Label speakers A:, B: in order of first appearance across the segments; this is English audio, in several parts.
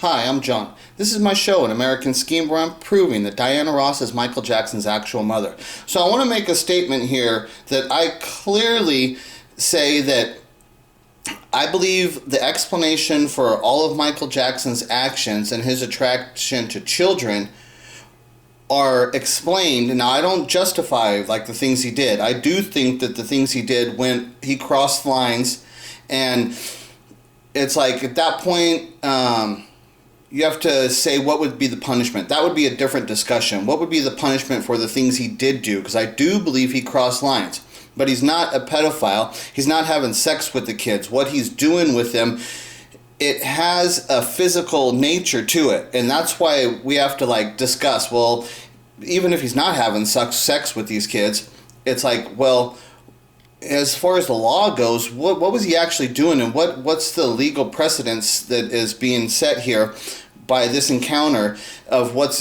A: Hi, I'm John. This is my show, An American Scheme, where I'm proving that Diana Ross is Michael Jackson's actual mother. So I want to make a statement here that I clearly say that I believe the explanation for all of Michael Jackson's actions and his attraction to children are explained. Now, I don't justify like the things he did. I do think that the things he did when he crossed lines, and it's like at that point, you have to say what would be the punishment. That would be a different discussion. What would be the punishment for the things he did do? Because I do believe he crossed lines. But he's not a pedophile. He's not having sex with the kids. What he's doing with them, it has a physical nature to it. And that's why we have to discuss, well, even if he's not having sex with these kids, it's like, well, as far as the law goes, what was he actually doing, and what's the legal precedence that is being set here by this encounter of what's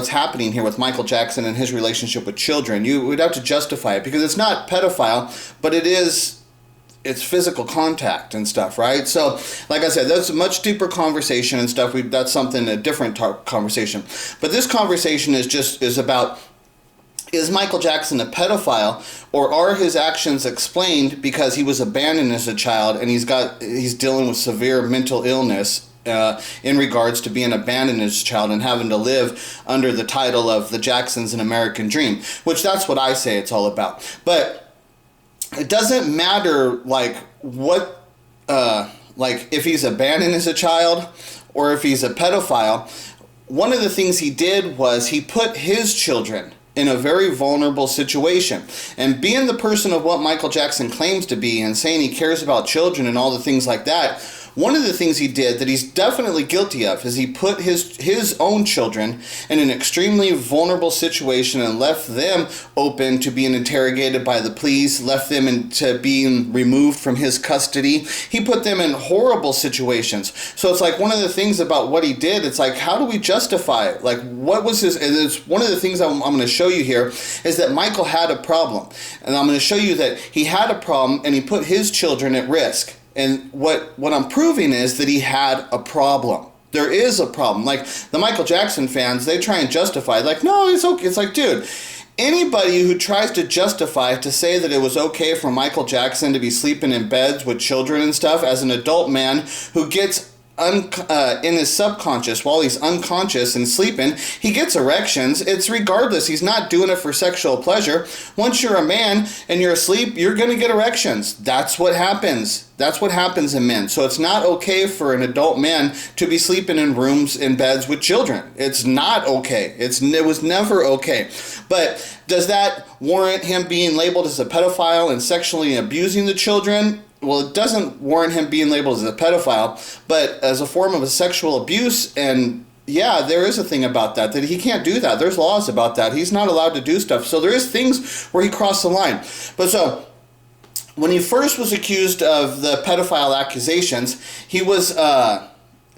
A: happening here with Michael Jackson and his relationship with children? You would have to justify it, because it's not pedophile, but it's physical contact and stuff, right? So, like I said, that's a much deeper conversation and stuff. That's something, a different conversation. But this conversation is about, is Michael Jackson a pedophile, or are his actions explained because he was abandoned as a child and he's dealing with severe mental illness in regards to being abandoned as a child and having to live under the title of the Jacksons An American Dream, which that's what I say it's all about. But it doesn't matter if he's abandoned as a child or if he's a pedophile. One of the things he did was he put his children in a very vulnerable situation. And being the person of what Michael Jackson claims to be and saying he cares about children and all the things like that, one of the things he did that he's definitely guilty of is he put his own children in an extremely vulnerable situation and left them open to being interrogated by the police, left them into being removed from his custody. He put them in horrible situations. So it's like one of the things about what he did, it's like, how do we justify it? Like, what was his, and it's one of the things I'm going to show you here is that Michael had a problem. And I'm going to show you that he had a problem and he put his children at risk. And what I'm proving is that he had a problem. There is a problem. Like the Michael Jackson fans, they try and justify, no, it's okay. It's like, dude, anybody who tries to justify to say that it was okay for Michael Jackson to be sleeping in beds with children and stuff as an adult man who gets in his subconscious, while he's unconscious and sleeping, he gets erections. It's regardless. He's not doing it for sexual pleasure. Once you're a man and you're asleep, you're going to get erections. That's what happens. That's what happens in men. So it's not okay for an adult man to be sleeping in rooms, in beds with children. It's not okay. It was never okay. But does that warrant him being labeled as a pedophile and sexually abusing the children? Well, it doesn't warrant him being labeled as a pedophile, but as a form of a sexual abuse, and yeah, there is a thing about that he can't do that. There's laws about that. He's not allowed to do stuff. So there is things where he crossed the line. But so, when he first was accused of the pedophile accusations, he was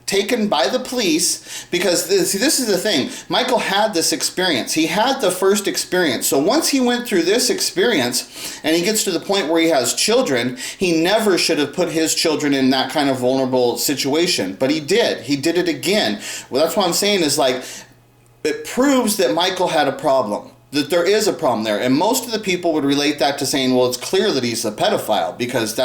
A: taken by the police because, this is the thing. Michael had this experience. He had the first experience. So once he went through this experience and he gets to the point where he has children, he never should have put his children in that kind of vulnerable situation. But he did. He did it again. Well, that's what I'm saying is it proves that Michael had a problem. That there is a problem there. And most of the people would relate that to saying, well, it's clear that he's a pedophile because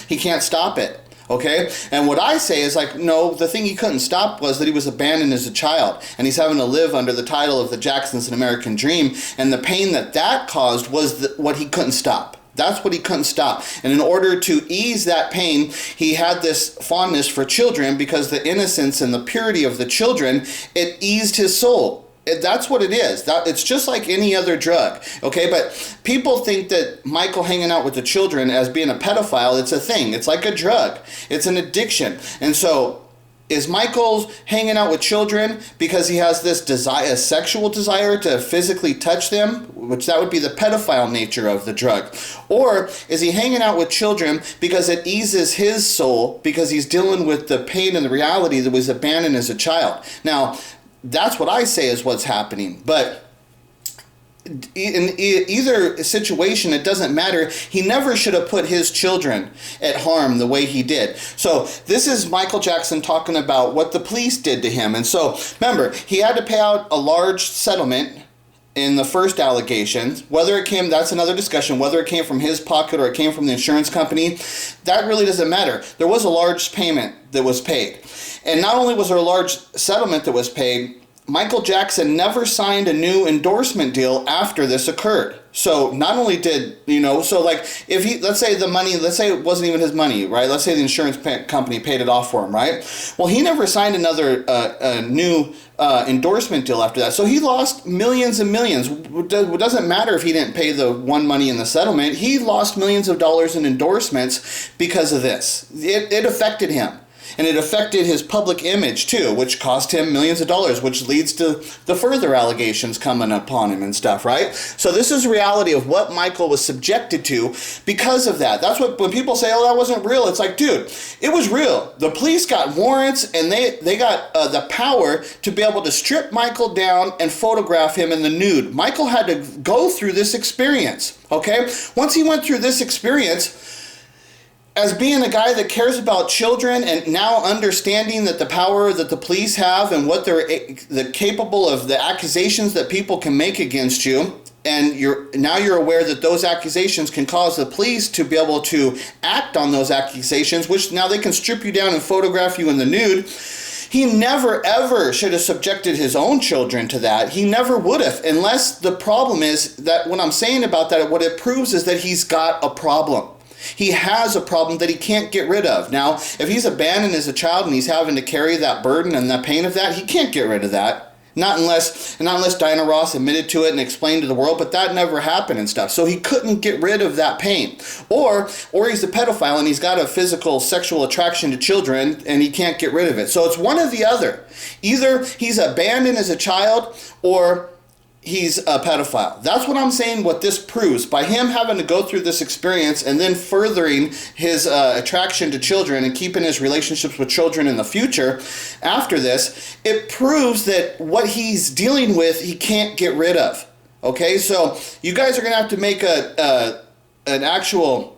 A: he can't stop it. Okay? And what I say is no, the thing he couldn't stop was that he was abandoned as a child and he's having to live under the title of the Jacksons An American Dream, and the pain that caused was what he couldn't stop. That's what he couldn't stop. And in order to ease that pain, he had this fondness for children because the innocence and the purity of the children, it eased his soul. That's what it is. It's just like any other drug, okay? But people think that Michael hanging out with the children as being a pedophile, it's a thing. It's like a drug. It's an addiction. And so, is Michael hanging out with children because he has this desire, a sexual desire to physically touch them, which that would be the pedophile nature of the drug? Or is he hanging out with children because it eases his soul because he's dealing with the pain and the reality that was abandoned as a child? Now, that's what I say is what's happening. But in either situation, it doesn't matter. He never should have put his children at harm the way he did. So this is Michael Jackson talking about what the police did to him. And so remember, he had to pay out a large settlement in the first allegations. Whether it came, that's another discussion, whether it came from his pocket or it came from the insurance company, that really doesn't matter. There was a large payment that was paid. And not only was there a large settlement that was paid, Michael Jackson never signed a new endorsement deal after this occurred. So not only did, so like if he, let's say it wasn't even his money, right? Let's say the insurance company paid it off for him, right? Well, he never signed another new endorsement deal after that. So he lost millions and millions. It doesn't matter if he didn't pay the one money in the settlement. He lost millions of dollars in endorsements because of this. It affected him. And it affected his public image too, which cost him millions of dollars, which leads to the further allegations coming upon him and stuff, right? So this is reality of what Michael was subjected to because of that. That's what, when people say, oh, that wasn't real, it's like, dude, it was real. The police got warrants and they got the power to be able to strip Michael down and photograph him in the nude. Michael had to go through this experience, okay? Once he went through this experience, as being a guy that cares about children and now understanding that the power that the police have and what they're capable of, the accusations that people can make against you, and you're aware that those accusations can cause the police to be able to act on those accusations, which now they can strip you down and photograph you in the nude. He never ever should have subjected his own children to that. He never would have, unless the problem is that what I'm saying about that, what it proves is that he's got a problem. He has a problem that he can't get rid of. Now, if he's abandoned as a child and he's having to carry that burden and the pain of that, he can't get rid of that. Not unless Diana Ross admitted to it and explained to the world, but that never happened and stuff. So he couldn't get rid of that pain. Or he's a pedophile and he's got a physical sexual attraction to children and he can't get rid of it. So it's one or the other. Either he's abandoned as a child or he's a pedophile. That's what I'm saying, what this proves. By him having to go through this experience and then furthering his attraction to children and keeping his relationships with children in the future after this, it proves that what he's dealing with, he can't get rid of. Okay, so you guys are going to have to make an actual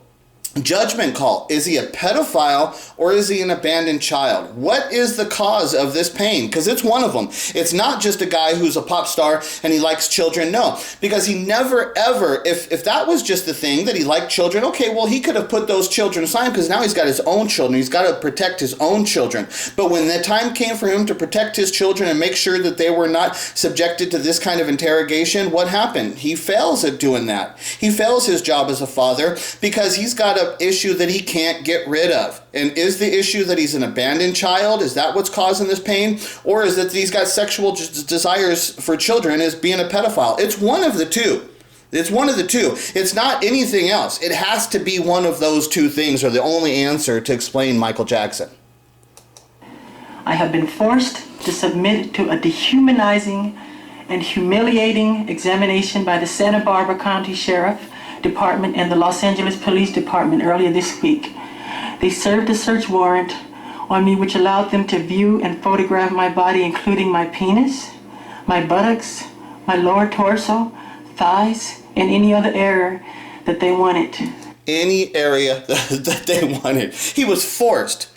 A: judgment call. Is he a pedophile or is he an abandoned child? What is the cause of this pain? Because it's one of them. It's not just a guy who's a pop star and he likes children. No, because he never ever, if that was just the thing that he liked children, okay, well, he could have put those children aside because now he's got his own children. He's got to protect his own children. But when the time came for him to protect his children and make sure that they were not subjected to this kind of interrogation, what happened? He fails at doing that. He fails his job as a father because he's got a issue that he can't get rid of. And is the issue that he's an abandoned child? Is that what's causing this pain? Or is it that he's got sexual desires for children as being a pedophile? It's one of the two. It's one of the two. It's not anything else. It has to be one of those two things are the only answer to explain Michael Jackson.
B: I have been forced to submit to a dehumanizing and humiliating examination by the Santa Barbara County Sheriff Department and the Los Angeles Police Department earlier this week. They served a search warrant on me which allowed them to view and photograph my body, including my penis, my buttocks, my lower torso, thighs, and any other area that they wanted. Any area
A: that they wanted. He was forced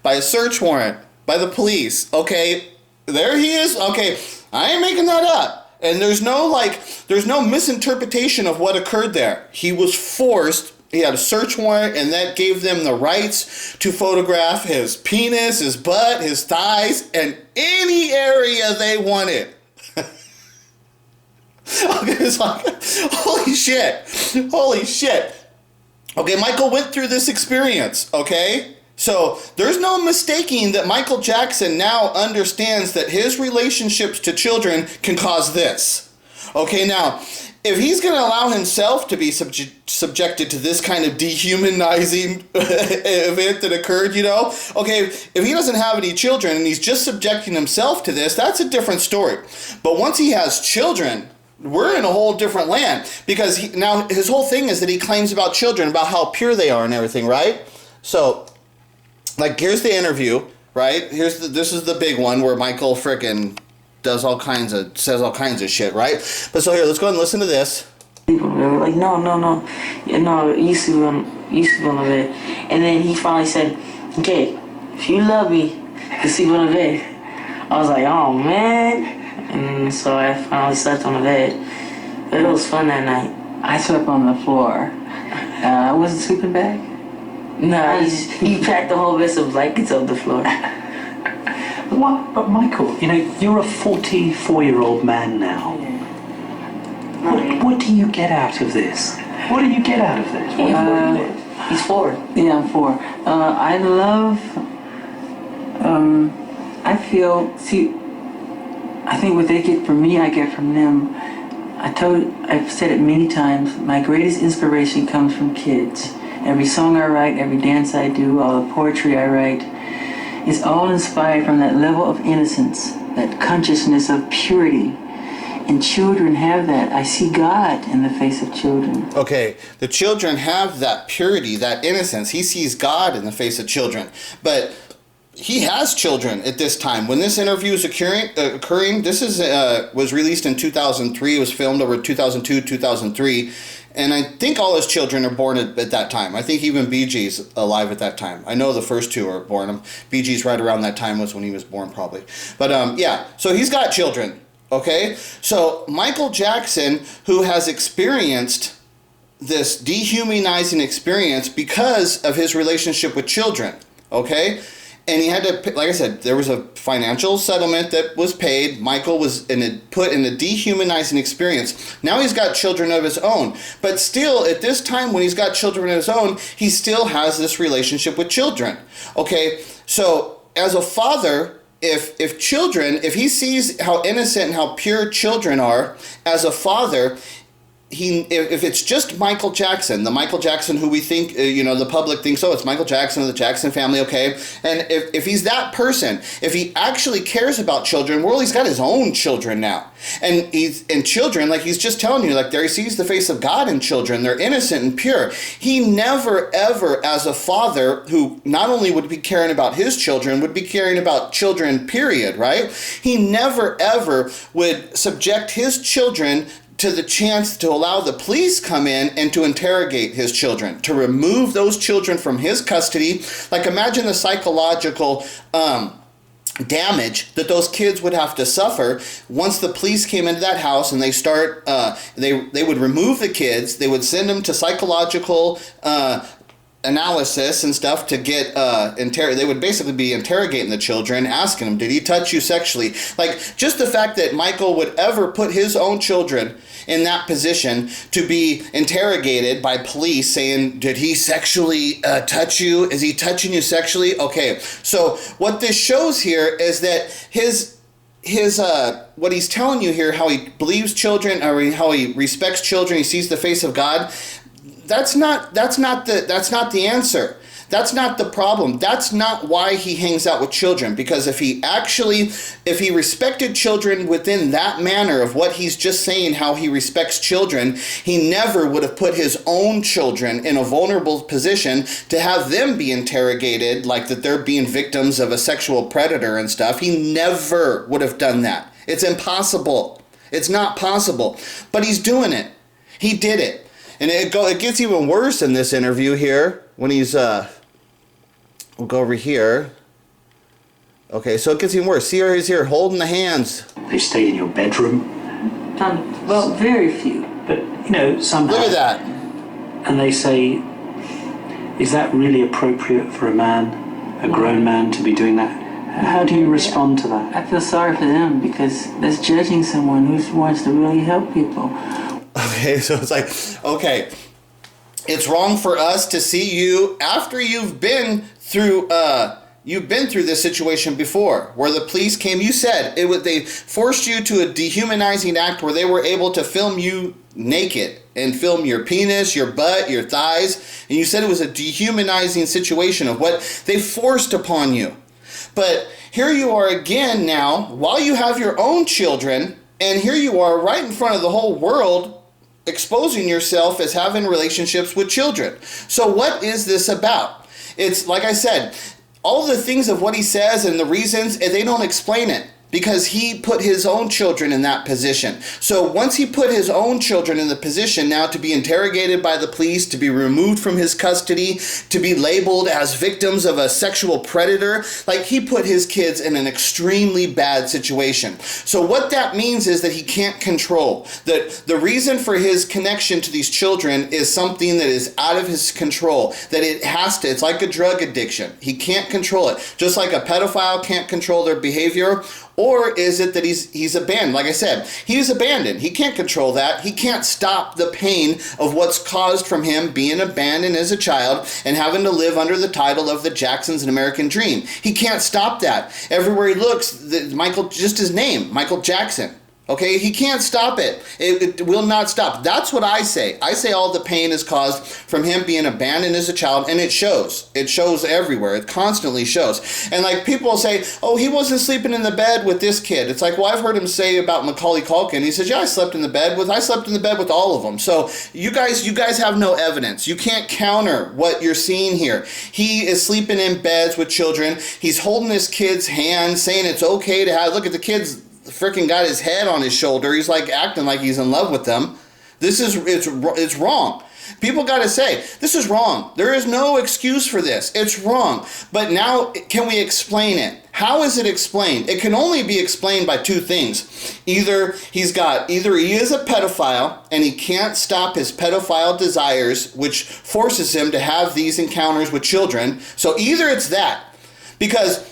A: by a search warrant, by the police. Okay, there he is. Okay, I ain't making that up. And there's no misinterpretation of what occurred there. He was forced. He had a search warrant, and that gave them the rights to photograph his penis, his butt, his thighs, and any area they wanted. Okay, it's like, holy shit. Okay, Michael went through this experience, okay? So there's no mistaking that Michael Jackson now understands that his relationships to children can cause this. Okay, now, if he's going to allow himself to be subjected to this kind of dehumanizing event that occurred, okay, if he doesn't have any children and he's just subjecting himself to this, that's a different story. But once he has children, we're in a whole different land because now his whole thing is that he claims about children, about how pure they are and everything, right? So, like, here's the interview, right? This is the big one where Michael frickin' says all kinds of shit, right? But so here, let's go ahead and listen to this.
C: People were like, no, you sleep on the bed. And then he finally said, okay, if you love me, you sleep on the bed. I was like, oh man. And so I finally slept on the bed. But it was fun that night.
B: I slept on the floor. I wasn't sleeping bag?
C: No, he packed the whole bed of blankets on the floor.
D: What? But Michael, you're a 44-year-old man now. What do you get out of this? What do you get out of this?
C: He's 4.
B: Yeah, I'm 4. I love, I think what they get from me, I get from them. I've said it many times, my greatest inspiration comes from kids. Every song I write, every dance I do, all the poetry I write, is all inspired from that level of innocence, that consciousness of purity. And children have that. I see God in the face of children.
A: Okay, the children have that purity, that innocence. He sees God in the face of children. But he has children at this time. When this interview is occurring, this was released in 2003. It was filmed over 2002, 2003. And I think all his children are born at that time. I think even BG's alive at that time. I know the first 2 are born. BG's right around that time was when he was born probably. But yeah, so he's got children. Okay, so Michael Jackson, who has experienced this dehumanizing experience because of his relationship with children, okay? And he had to, like I said, there was a financial settlement that was paid. Michael was put in a dehumanizing experience. Now he's got children of his own. But still, at this time when he's got children of his own, he still has this relationship with children. Okay, so as a father, if he sees how innocent and how pure children are, as a father, if it's just Michael Jackson, the Michael Jackson who we think, the public thinks, oh, it's Michael Jackson of the Jackson family, okay? And if he's that person, if he actually cares about children, well, he's got his own children now. And children, like he's just telling you, like there he sees the face of God in children. They're innocent and pure. He never, ever, as a father who not only would be caring about his children, would be caring about children, period, right? He never, ever would subject his children to the chance to allow the police come in and to interrogate his children, to remove those children from his custody. Like imagine the psychological damage that those kids would have to suffer once the police came into that house and they start, they would remove the kids, they would send them to psychological analysis and stuff to get they would basically be interrogating the children, asking them, did he touch you sexually? Like just the fact that Michael would ever put his own children in that position to be interrogated by police saying, did he sexually touch you? Is he touching you sexually? Okay, so what this shows here is that his what he's telling you here, how he believes children, or how he respects children, he sees the face of God. That's not the answer. That's not the problem. That's not why he hangs out with children. Because if he respected children within that manner of what he's just saying, how he respects children, he never would have put his own children in a vulnerable position to have them be interrogated like that they're being victims of a sexual predator and stuff. He never would have done that. It's impossible. It's not possible. But he's doing it. He did it. And it gets even worse in this interview here when he's, we'll go over here. Okay, so it gets even worse. See her, he's here holding the hands.
D: They stayed in your bedroom?
B: Well, very few.
D: But, somehow...
A: Look at that.
D: And they say, is that really appropriate for a man, a grown man, to be doing that? How do you respond to that?
B: I feel sorry for them because that's judging someone who wants to really help people.
A: Okay, so it's like, okay, it's wrong for us to see you after you've been through this situation before, where the police came. You said they forced you to a dehumanizing act where they were able to film you naked and film your penis, your butt, your thighs, and you said it was a dehumanizing situation of what they forced upon you. But here you are again now, while you have your own children, and here you are right in front of the whole world, exposing yourself as having relationships with children. So what is this about? It's like I said, all the things of what he says and the reasons, they don't explain it. because he put his own children in that position. So once he put his own children in the position now to be interrogated by the police, to be removed from his custody, to be labeled as victims of a sexual predator, like he put his kids in an extremely bad situation. So what that means is that he can't control. That the reason for his connection to these children is something that is out of his control. That it's like a drug addiction. He can't control it. Just like a pedophile can't control their behavior. Or is it that he's abandoned? Like I said, he's abandoned. He can't control that. He can't stop the pain of what's caused from him being abandoned as a child and having to live under the title of the Jacksons, an American Dream. He can't stop that. Everywhere he looks, just his name, Michael Jackson. Okay, he can't stop it. It will not stop. That's what I say. I say all the pain is caused from him being abandoned as a child, and it shows. It shows everywhere. It constantly shows. And like people say, oh, he wasn't sleeping in the bed with this kid. It's like, well, I've heard him say about Macaulay Culkin. He says, yeah, I slept in the bed with all of them. So you guys have no evidence. You can't counter what you're seeing here. He is sleeping in beds with children. He's holding his kid's hand, saying it's okay to have. Look at the kids. Freaking got his head on his shoulder. He's like acting like he's in love with them. It's wrong. People got to say, this is wrong. There is no excuse for this. It's wrong. But now, can we explain it? How is it explained? It can only be explained by two things. Either he is a pedophile and he can't stop his pedophile desires, which forces him to have these encounters with children. So either it's that, because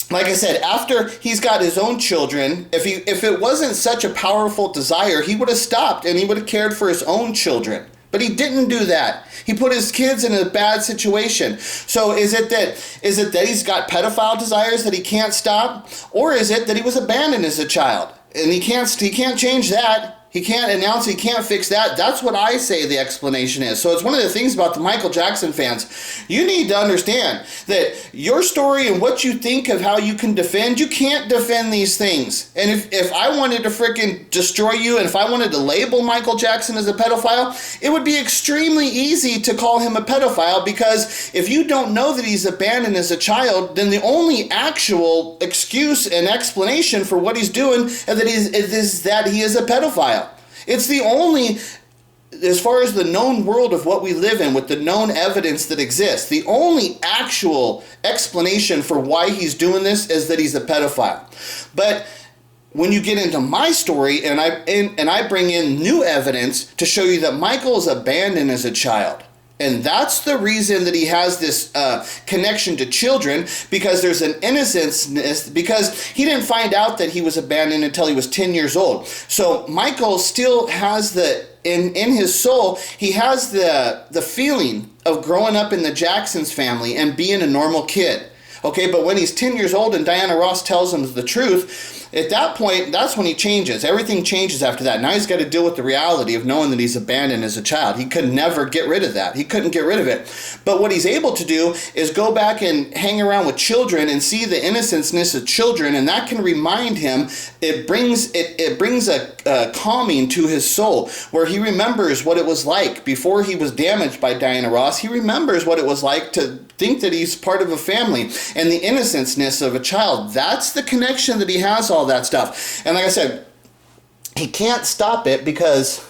A: like I said, after he's got his own children, if it wasn't such a powerful desire, he would have stopped and he would have cared for his own children. But he didn't do that. He put his kids in a bad situation. So is it that he's got pedophile desires that he can't stop? Or is it that he was abandoned as a child? And he can't change that. He can't announce, he can't fix that. That's what I say the explanation is. So it's one of the things about the Michael Jackson fans. You need to understand that your story and what you think of how you can defend, you can't defend these things. And if I wanted to freaking destroy you, and if I wanted to label Michael Jackson as a pedophile, it would be extremely easy to call him a pedophile, because if you don't know that he's abandoned as a child, then the only actual excuse and explanation for what he's doing is that he is a pedophile. It's the only, as far as the known world of what we live in, with the known evidence that exists, the only actual explanation for why he's doing this is that he's a pedophile. But when you get into my story and I bring in new evidence to show you that Michael is abandoned as a child, and that's the reason that he has this connection to children, because there's an innocence, because he didn't find out that he was abandoned until he was 10 years old. So Michael still has in his soul, he has the feeling of growing up in the Jacksons family and being a normal kid. Okay, but when he's 10 years old and Diana Ross tells him the truth, at that point, that's when he changes. Everything changes after that. Now he's got to deal with the reality of knowing that he's abandoned as a child. He could never get rid of that. He couldn't get rid of it. But what he's able to do is go back and hang around with children and see the innocenceness of children, and that can remind him, it brings a calming to his soul, where he remembers what it was like before he was damaged by Diana Ross. He remembers what it was like to think that he's part of a family and the innocenceness of a child. That's the connection that he has, all that stuff. And like I said, he can't stop it, because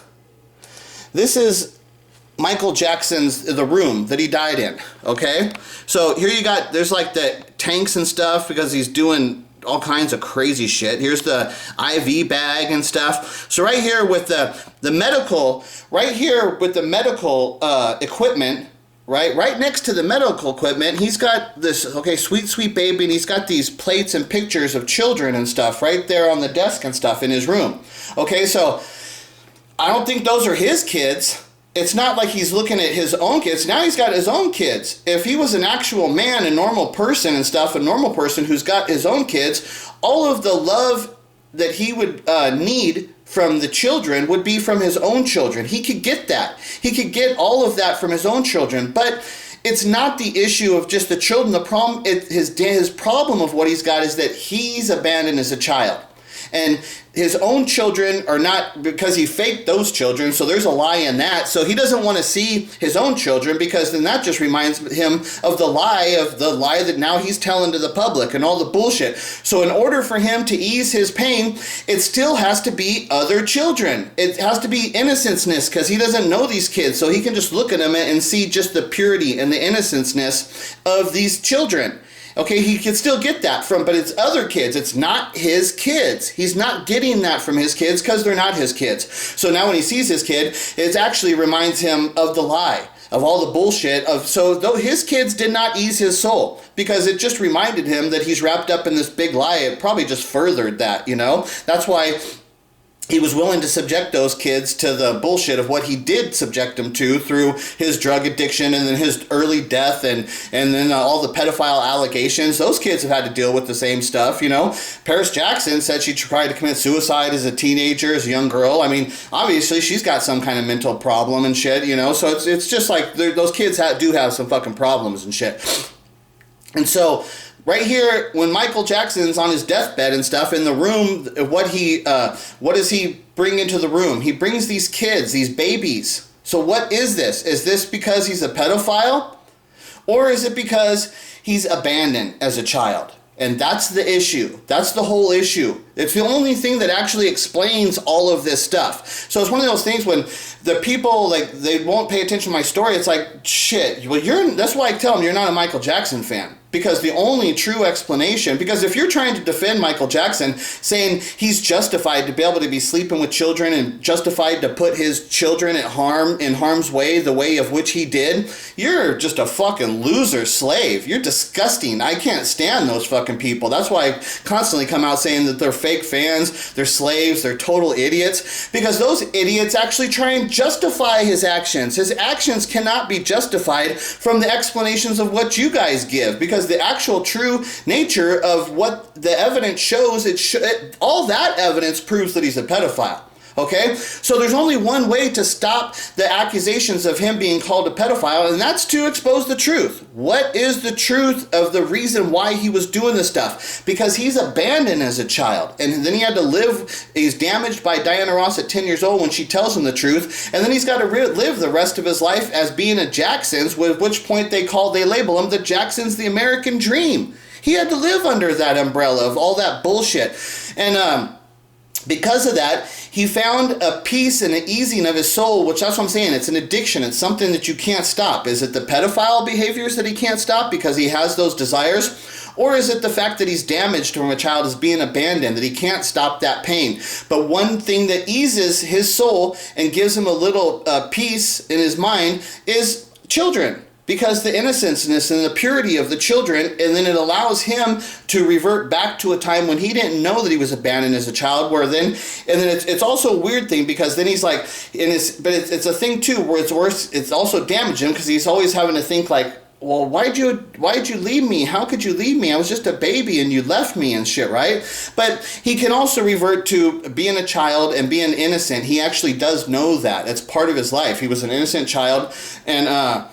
A: this is Michael Jackson's, the room that he died in, okay? So here there's like the tanks and stuff, because he's doing all kinds of crazy shit. Here's the IV bag and stuff. So right here with the medical equipment, right next to the medical equipment, he's got this, sweet baby, and he's got these plates and pictures of children and stuff right there on the desk and stuff in his room. Okay, so I don't think those are his kids. It's not like he's looking at his own kids. Now he's got his own kids. If he was an actual man, a normal person and stuff, a normal person who's got his own kids, all of the love that he would need from the children would be from his own children. He could get that. He could get all of that from his own children. But it's not the issue of just the children. The problem, his problem of what he's got is that he's abandoned as a child. And his own children are not, because he faked those children, so there's a lie in that. So he doesn't want to see his own children, because then that just reminds him of the lie that now he's telling to the public and all the bullshit. So in order for him to ease his pain, it still has to be other children. It has to be innocenceness, because he doesn't know these kids, so he can just look at them and see just the purity and the innocenceness of these children. Okay, he can still get that from, but it's other kids. It's not his kids. He's not getting that from his kids because they're not his kids. So now when he sees his kid, it actually reminds him of the lie, of all the bullshit. So though his kids did not ease his soul, because it just reminded him that he's wrapped up in this big lie. It probably just furthered that, you know? That's why he was willing to subject those kids to the bullshit of what he did subject them to through his drug addiction and then his early death and then all the pedophile allegations. Those kids have had to deal with the same stuff, you know. Paris Jackson said she tried to commit suicide as a teenager, as a young girl. I mean, obviously she's got some kind of mental problem and shit, you know. So it's just like those kids do have some fucking problems and shit. And so right here, when Michael Jackson's on his deathbed and stuff in the room, what does he bring into the room? He brings these kids, these babies. So what is this? Is this because he's a pedophile? Or is it because he's abandoned as a child? And that's the issue. That's the whole issue. It's the only thing that actually explains all of this stuff. So it's one of those things when the people, like, they won't pay attention to my story. It's like, shit, well, that's why I tell them you're not a Michael Jackson fan. Because the only true explanation, because if you're trying to defend Michael Jackson, saying he's justified to be able to be sleeping with children and justified to put his children in harm's way the way of which he did, you're just a fucking loser slave. You're disgusting. I can't stand those fucking people. That's why I constantly come out saying that they're fake fans, they're slaves, they're total idiots, because those idiots actually try and justify his actions. His actions cannot be justified from the explanations of what you guys give, because the actual true nature of what the evidence shows, all that evidence proves that he's a pedophile. Okay? So there's only one way to stop the accusations of him being called a pedophile, and that's to expose the truth. What is the truth of the reason why he was doing this stuff? Because he's abandoned as a child, and then he had to live, he's damaged by Diana Ross at 10 years old when she tells him the truth, and then he's got to live the rest of his life as being a Jackson's, at which point they label him the Jackson's the American dream. He had to live under that umbrella of all that bullshit. And because of that, he found a peace and an easing of his soul, which that's what I'm saying. It's an addiction. It's something that you can't stop. Is it the pedophile behaviors that he can't stop because he has those desires? Or is it the fact that he's damaged from a child, is being abandoned, that he can't stop that pain? But one thing that eases his soul and gives him a little peace in his mind is children. Because the innocenceness and the purity of the children, and then it allows him to revert back to a time when he didn't know that he was abandoned as a child, it's also a weird thing, because then he's like, but it's a thing too, where it's worse, it's also damaging, because he's always having to think like, well, why'd you leave me? How could you leave me? I was just a baby and you left me and shit, right? But he can also revert to being a child and being innocent. He actually does know that. That's part of his life. He was an innocent child, and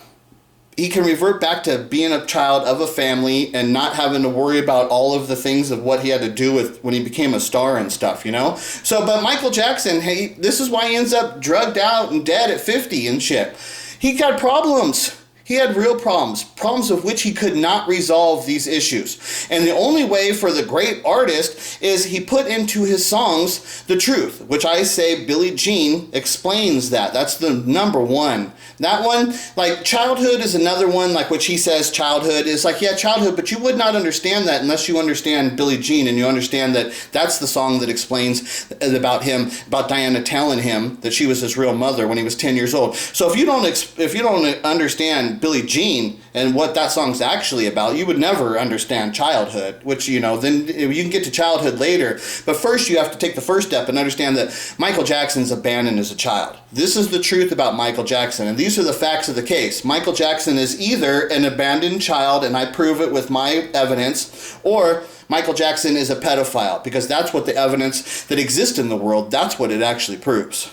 A: he can revert back to being a child of a family and not having to worry about all of the things of what he had to do with when he became a star and stuff, you know? So, but Michael Jackson, hey, this is why he ends up drugged out and dead at 50 and shit. He got problems. He had real problems of which he could not resolve these issues. And the only way for the great artist is he put into his songs the truth, which I say Billie Jean explains that. That's the number one. That one, like childhood is another one, like which he says childhood is like, yeah, childhood, but you would not understand that unless you understand Billie Jean and you understand that that's the song that explains about him, about Diana telling him that she was his real mother when he was 10 years old. So if you don't understand Billie Jean and what that song's actually about, you would never understand childhood, which, you know, then you can get to childhood later. But first you have to take the first step and understand that Michael Jackson's abandoned as a child. This is the truth about Michael Jackson, and these are the facts of the case. Michael Jackson is either an abandoned child, and I prove it with my evidence, or Michael Jackson is a pedophile, because that's what the evidence that exists in the world, that's what it actually proves.